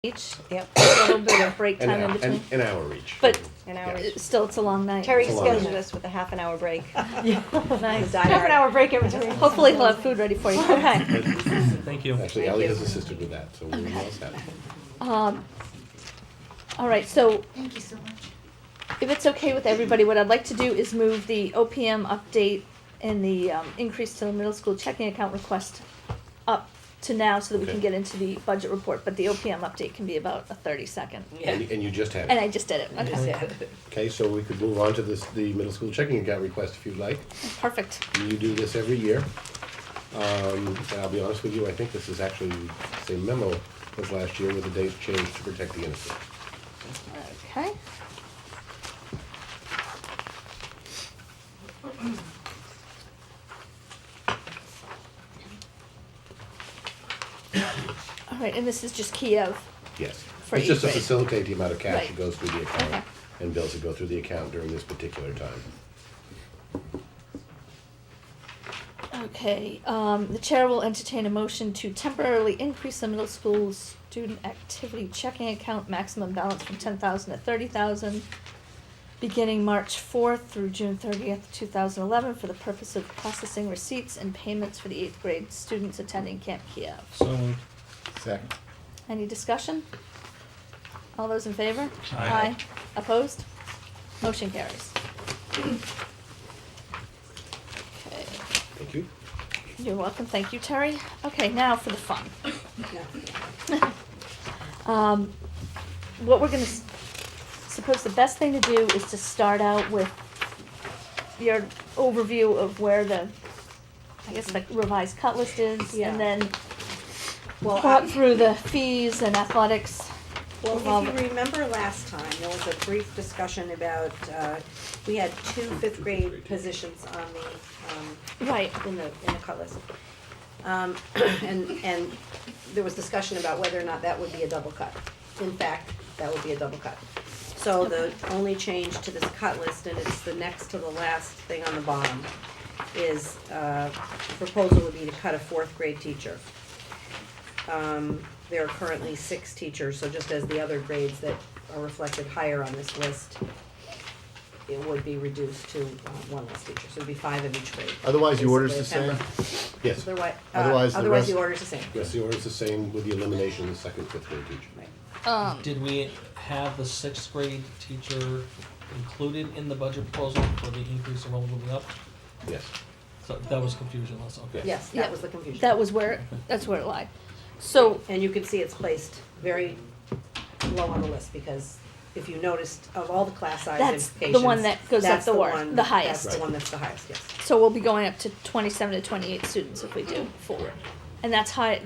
each. Yep. A little bit of break time in between. An hour each. But An hour. Yes. still, it's a long night. Terry It's a long scheduled night. us with a half an hour break. Nice. Half an hour break in between. Hopefully he'll have food ready for you. Okay. Thank you. Actually, Thank Ally you. has assisted with that, so we're Okay. all set. All right, so. Thank you so much. If it's okay with everybody, what I'd like to do is move the OPM update and the increase to the middle school checking account request up to now so that we can Okay. get into the budget report, but the OPM update can be about a 30-second. And you just had And it. I just did it, okay. Okay, so we could move on to the middle school checking account request if you'd like. Perfect. You do this every year. And I'll be honest with you, I think this is actually the same memo as last year with the date changed to protect the innocent. Okay. All right, and this is just Kiev. Yes. For It's just to E-grade. facilitate the amount of cash Right. that goes through the Okay. account and bills that go through the account during this particular time. Okay, the chair will entertain a motion to temporarily increase the middle school student activity checking account maximum balance from 10,000 to 30,000, beginning March 4th through June 30th, 2011, for the purpose of processing receipts and payments for the 8th grade students attending Camp Kiev. So moved. Second. Any discussion? All those in favor? Aye. Opposed? Motion carries. Okay. Thank you. You're welcome, thank you, Terry. Okay, now for the fun. What we're gonna, suppose the best thing to do is to start out with your overview of where the, I guess, the revised cut list is, Yeah. and then Well, walk through the fees and athletics. Well, revolve- if you remember last time, there was a brief discussion about, we had two fifth grade positions on the, Right, in the cut list. And there was discussion about whether or not that would be a double cut. In fact, that would be a double cut. So the only change to this cut list, and it's the next to the last thing on the bottom, is, proposal would be to cut a fourth grade teacher. There are currently 6 teachers, so just as the other grades that are reflected higher on this list, it would be reduced to one less teacher, so it'd be 5 in each grade. Otherwise, the order's the Basically, a same? temper- Yes. Otherwise, the Otherwise, rest- the order's the same. Yes, the order's the same with the elimination of the second, fifth grade teacher. Right. Did we have the 6th grade teacher included in the budget proposal for the increase in roll moving up? Yes. So that was confusion, that's okay. Yes, Yeah, that was the confusion. that was where, that's where it lied. So, And you can see it's placed very low on the list, because if you noticed, of all the class size That's the implications, one that goes up that's the wor- the highest. That's the one that's the highest, yes. so we'll be going up to 27 to 28 students if we do 4. And that's higher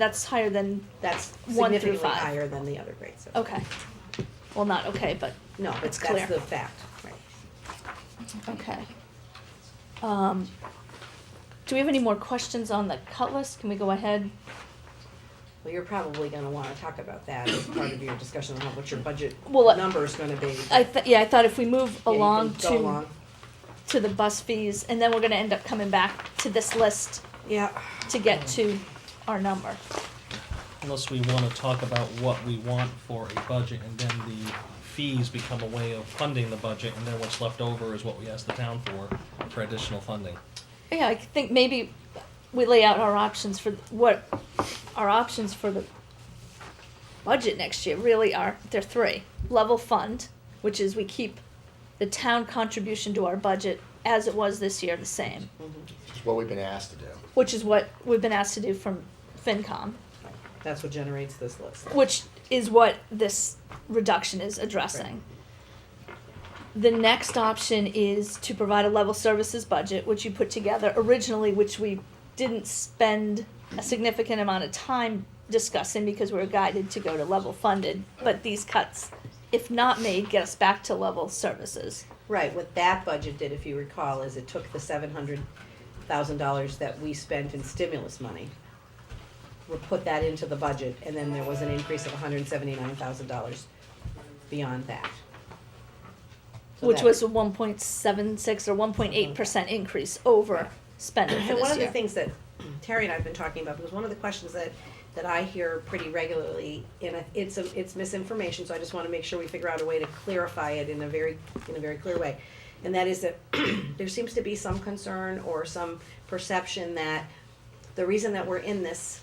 than, That's 1 through significantly 5. higher than the other grades, so. okay. Well, not okay, but, No, but it's that's clear. the fact, right. okay. Do we have any more questions on the cut list? Can we go ahead? Well, you're probably gonna wanna talk about that as part of your discussion on what your budget Well, number's gonna be. I thought if we move Yeah, you along can go along. to the bus fees, and then we're gonna end up coming back to this list Yeah, to get to our number. Unless we wanna talk about what we want for a budget and then the fees become a way of funding the budget and then what's left over is what we ask the town for additional funding. Yeah, I think maybe we lay out our options for what our options for the budget next year really are. They're 3. Level fund, which is we keep the town contribution to our budget as it was this year the same, Which is what we've been asked to do. which is what we've been asked to do from FinCom, that's what generates this list. which is what this reduction is addressing. The next option is to provide a level services budget, which you put together originally, which we didn't spend a significant amount of time discussing because we were guided to go to level funded. But these cuts, if not made, get us back to level services. Right, what that budget did, if you recall, is it took the $700,000 that we spent in stimulus money, we put that into the budget, and then there was an increase of $179,000 beyond that. So Which that- was a 1.76 or 1.8% increase over spending for And one this of the year. things that Terry and I have been talking about, because one of the questions that that I hear pretty regularly, and it's misinformation, so I just wanna make sure we figure out a way to clarify it in a very clear way. And that is that there seems to be some concern or some perception that the reason that we're in this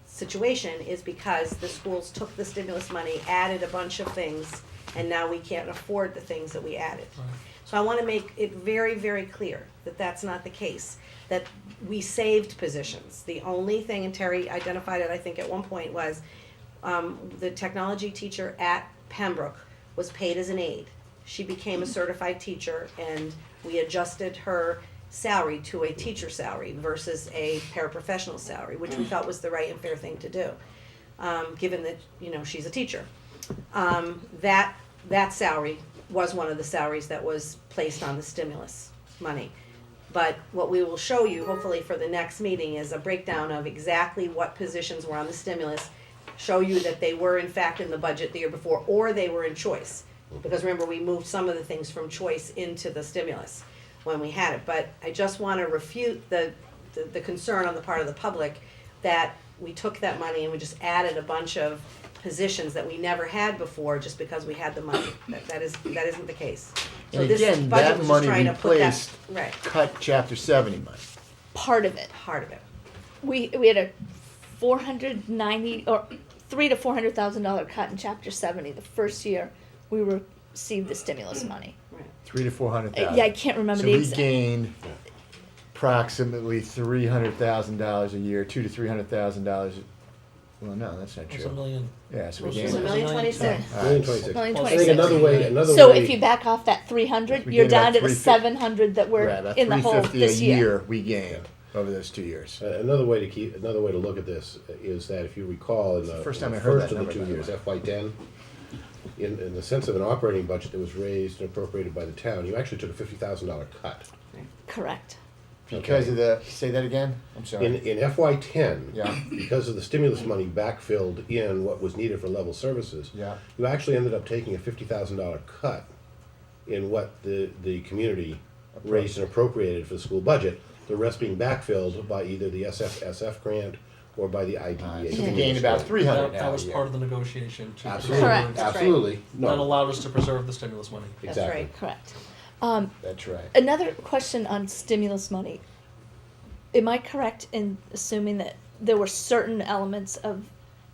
situation is because the schools took the stimulus money, added a bunch of things, and now we can't afford the things that we added. Right. So I wanna make it very, very clear that that's not the case, that we saved positions. The only thing, and Terry identified it, I think, at one point, was the technology teacher at Pembroke was paid as an aide. She became a certified teacher, and we adjusted her salary to a teacher salary versus a paraprofessional salary, which we felt was the right and fair thing to do, given that, she's a teacher. That salary was one of the salaries that was placed on the stimulus money. But what we will show you, hopefully for the next meeting, is a breakdown of exactly what positions were on the stimulus, show you that they were in fact in the budget the year before, or they were in choice. Because remember, we moved some of the things from choice into the stimulus when we had it. But I just wanna refute the concern on the part of the public that we took that money and we just added a bunch of positions that we never had before just because we had the money. That isn't the case. So And this again, budget that was just money trying to put that, replaced right, cut chapter 70 money. Part of it. part of it. We had a $490 or $300,000 to $400,000 cut in Chapter 70 the first year we received the stimulus money. Right. 300 to 400,000. Yeah, I can't remember So the we exact. gained approximately $300,000 a year, $200,000 to $300,000. Well, no, that's not It's a true. million. Yeah, so we It was It was gained. a million 26. All right. Million 26. Million I think 26. another So way. if you back off that 300, We you're gained down about to the 350. 700 that were Right, about in the hole 350 this a year. year we gained over those 2 years. Another way to look at this is that if you recall in the First time I in the heard first that of the number, 2 by years, the way. FY10, in the sense of an operating budget that was raised and appropriated by the town, you actually took a $50,000 cut. Correct. Because of the, say that again? I'm sorry. In FY10, Yeah. because of the stimulus money backfilled in what was needed for level services, Yeah. you actually ended up taking a $50,000 cut in what the community raised and appropriated for the school budget, the rest being backfilled by either the SFSF grant or by the IDEA. So we gained about 300 That now was a year. part of the negotiation to Absolutely, Correct. That's right. absolutely. that No, allowed us to preserve the stimulus money. That's exactly. right. Correct. That's right. Another question on stimulus money. Am I correct in assuming that there were certain elements of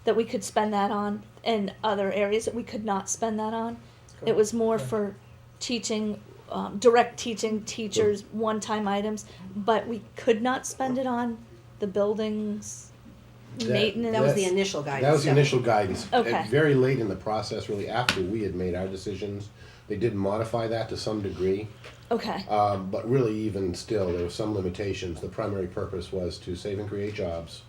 that we could spend that on and other areas that we could not spend that on? It was more for teaching, direct teaching teachers, one-time items, but we could not spend it on the buildings, maintenance. That was the That's- initial guidance. That was the initial guidance. Okay. Very late in the process, really after we had made our decisions, they did modify that to some degree. Okay. But really even still, there were some limitations. The primary purpose was to save and create jobs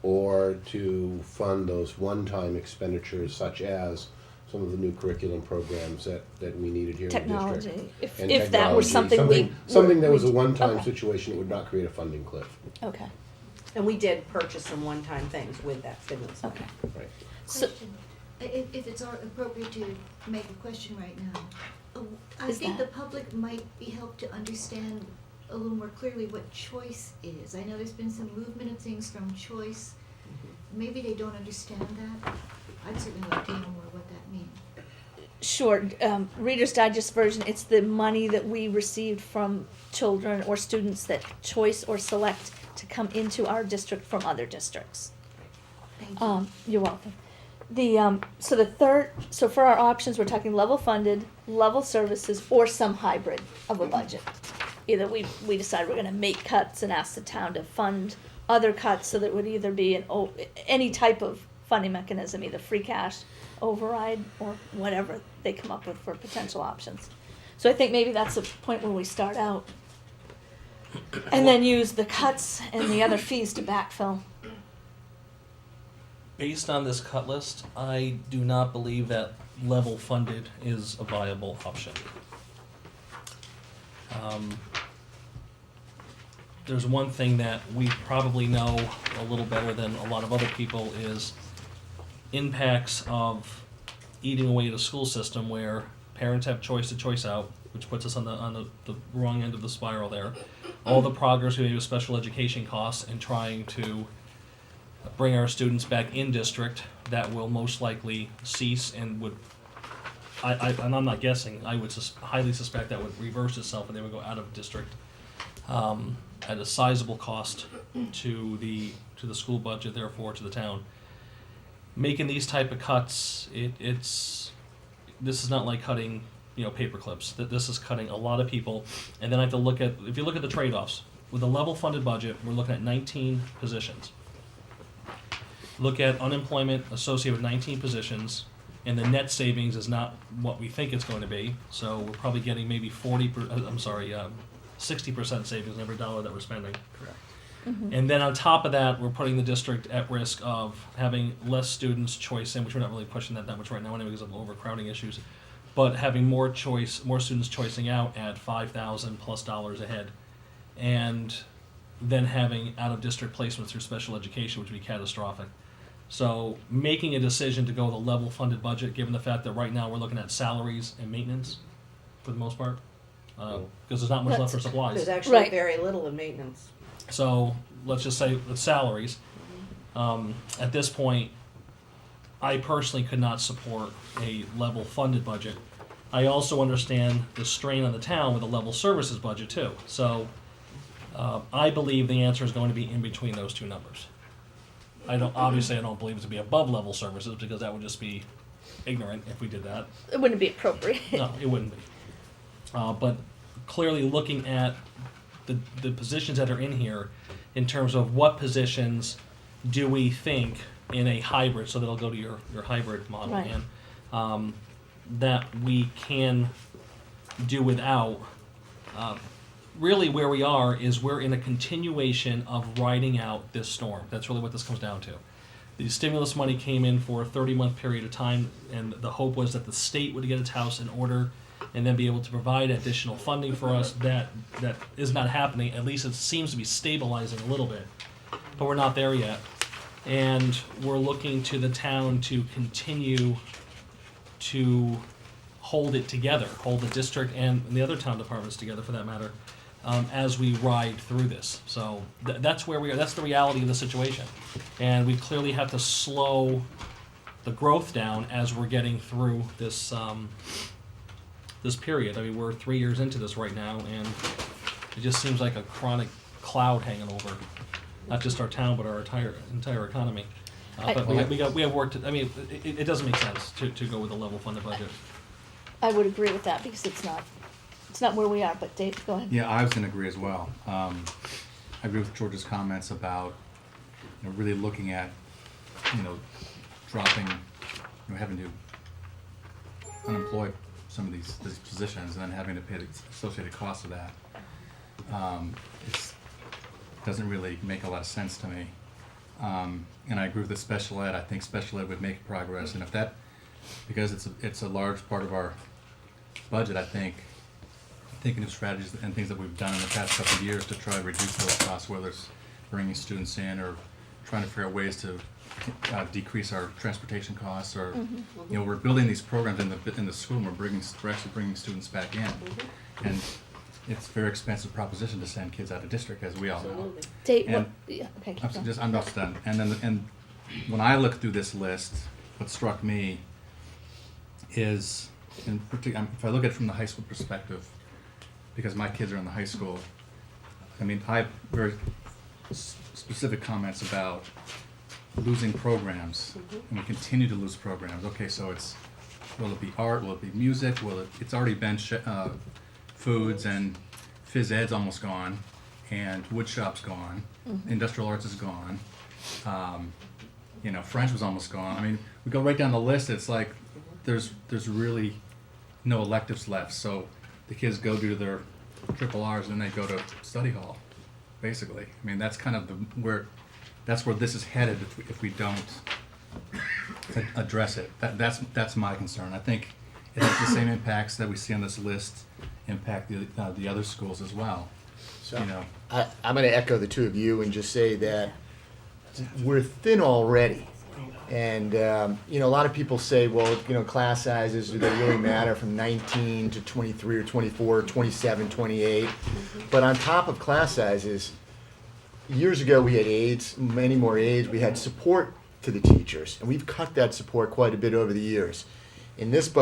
or to fund those one-time expenditures such as some of the new curriculum programs that we needed here in the Technology. district. If And that were technology. something Something that was a we- one-time okay. situation that would not create a funding cliff. Okay. And we did purchase some one-time things with that stimulus money. Okay. Right. So, Question, if it's appropriate to make a question right now. I Is think that- the public might be helped to understand a little more clearly what choice is. I know there's been some movement of things from choice. Maybe they don't understand that. I'd certainly like to know more what that means. sure. Reader's Digest version, it's the money that we received from children or students that choice or select to come into our district from other districts. Thank you. You're welcome. So for our options, we're talking level funded, level services, or some hybrid of a budget. Either we decide we're gonna make cuts and ask the town to fund other cuts, so that it would either be any type of funding mechanism, either free cash, override, or whatever they come up with for potential options. So I think maybe that's the point where we start out. And then use the cuts and the other fees to backfill. Based on this cut list, I do not believe that level funded is a viable option. There's one thing that we probably know a little better than a lot of other people is impacts of eating away the school system where parents have choice to choice out, which puts us on the wrong end of the spiral there. All the progress we made with special education costs and trying to bring our students back in district, that will most likely cease and would, and I'm not guessing, I would highly suspect that would reverse itself and they would go out of district at a sizable cost to the school budget, therefore to the town. Making these type of cuts, this is not like cutting, paper clips. This is cutting a lot of people, and then I have to look at, if you look at the trade-offs, with a level funded budget, we're looking at 19 positions. Look at unemployment associated with 19 positions, and the net savings is not what we think it's going to be. So we're probably getting maybe 60% savings on every dollar that we're spending. Correct. And then on top of that, we're putting the district at risk of having less students choice in, which we're not really pushing that much right now anyway because of overcrowding issues, but having more students choicing out at $5,000 plus a head, and then having out-of-district placements through special education, which would be catastrophic. So making a decision to go with a level funded budget, given the fact that right now we're looking at salaries and maintenance for the most part, because there's not much left for supplies. There's actually Right. very little in maintenance. So let's just say with salaries, at this point, I personally could not support a level funded budget. I also understand the strain on the town with a level services budget too. So I believe the answer is going to be in between those two numbers. I don't believe it to be above level services because that would just be ignorant if we did that. It wouldn't be appropriate. No, it wouldn't be. But clearly looking at the positions that are in here in terms of what positions do we think in a hybrid, so that'll go to your hybrid model, Right. and that we can do without. Really where we are is we're in a continuation of riding out this storm. That's really what this comes down to. The stimulus money came in for a 30-month period of time, and the hope was that the state would get its house in order and then be able to provide additional funding for us. That is not happening. At least it seems to be stabilizing a little bit, but we're not there yet. And we're looking to the town to continue to hold it together, hold the district and the other town departments together for that matter, as we ride through this. So that's where we are. That's the reality of the situation. And we clearly have to slow the growth down as we're getting through this this period. I mean, we're 3 years into this right now, and it just seems like a chronic cloud hanging over not just our town, but our entire economy. But we have work to. I mean, it doesn't make sense to go with a level funded budget. I would agree with that because it's not where we are. But Dave, go ahead. Yeah, I was going to agree as well. I agree with George's comments about really looking at dropping, having to unemploy some of these positions and then having to pay the associated costs of that. It doesn't really make a lot of sense to me. And I agree with the special ed. I think special ed would make progress, and if that, because it's a large part of our budget, I think thinking of strategies and things that we've done in the past couple of years to try to reduce those costs, whether it's bringing students in or trying to figure out ways to decrease our transportation costs, or we're building these programs in the school, and we're actually bringing students back in, and it's a very expensive proposition to send kids out of district, as we all know. Absolutely. Dave, And- yeah, okay. keep I'm going. just, I'm almost done. And when I look through this list, what struck me is, in particular, if I look at it from the high school perspective, because my kids are in the high school, I mean, I have very specific comments about losing programs, and we continue to lose programs. Okay, so will it be art? Will it be music? It's already been foods, and phys ed's almost gone, and wood shop's gone, industrial arts is gone, French was almost gone. I mean, we go right down the list, it's like there's really no electives left, so the kids go do their triple R's and then they go to study hall, basically. I mean, that's kind of where this is headed if we don't address it. That's my concern. I think it has the same impacts that we see on this list impact the other schools as well. So You know. I'm going to echo the two of you and just say that we're thin already. And, a lot of people say, well, class sizes, do they really matter from 19 to 23 or 24, 27, 28? But on top of class sizes, years ago we had aides, many more aides. We had support to the teachers, and we've cut that support quite a bit over the years. In this budget,